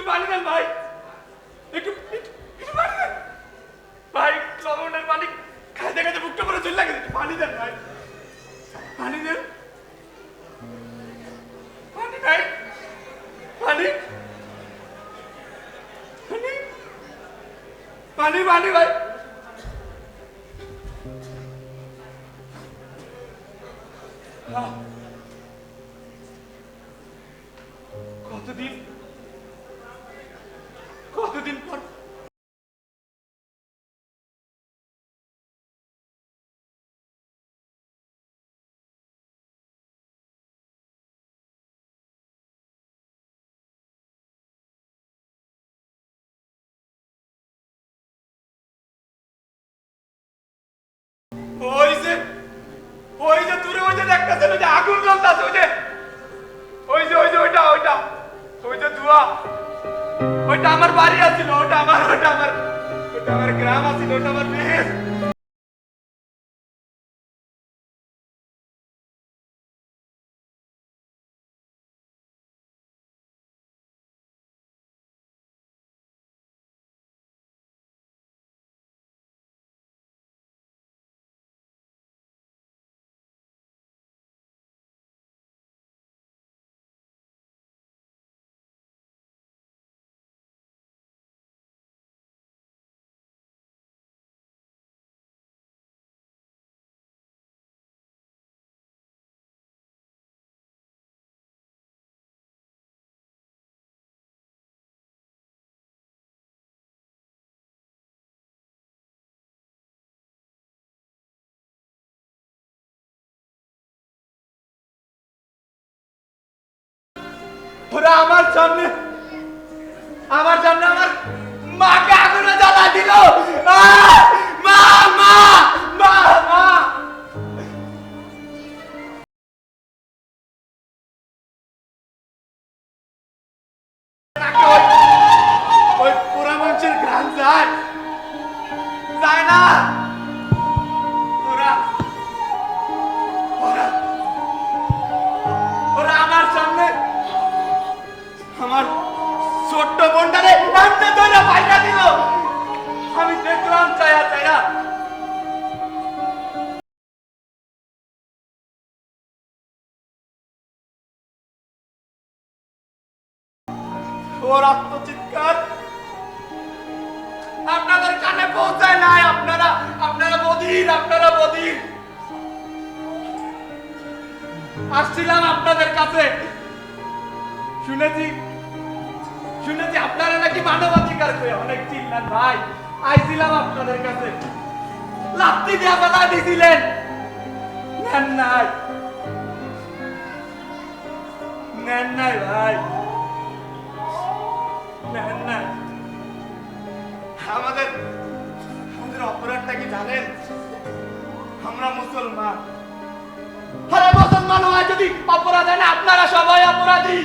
পানি দেন ভাই, একটু পানি দেন ভাই, লবণের পানি খাইতে খাইতে বুকটা পরে চলে লাগে, একটু পানি দেন ভাই, পানি দেন, পানি নাই, পানি পানি পানি পানি ভাই। কতদিন কতদিন পর ওই যে ওই যে দূরে ওই যে দেখতেছেন ওই যে আগুন জ্বলতেছে, ওই যে ওই যে ওই যে ওইটা ওইটা ওই যে ধোঁয়া, ওইটা আমার বাড়ি আছিল, ওইটা আমার গ্রাম আছিল, ওইটা আমার দেশ। ওরা আমার সামনে আমার মাকে আগুনে জ্বালা দিল। মা মা মা মা মা ওই পোড়া মানুষের ঘ্রাণ যায় যায় না। ওরা ওরা ওরা আমার সামনে আমার ছোট্ট বোনটারে নামতে ধরে পাইটা দিল। আমি দেখলাম চায়া চায়া, ওর আত্মচিৎকার আপনাদের কানে পৌঁছায় নাই। আপনারা বধির। আসছিলাম আপনাদের কাছে, শুনেছি আপনারা নাকি মানবাধিকার করে অনেক চিল্লান ভাই। আইছিলাম আপনাদের কাছে, লাত্তি দিয়া ফেলা দিছিলেন, নেন নাই ভাই, নেন নাই। আমাদের অপরাধটা কি জানেন? আমরা মুসলমান। আরে মুসলমান হয় যদি অপরাধ হয় না, আপনারা সবাই অপরাধী।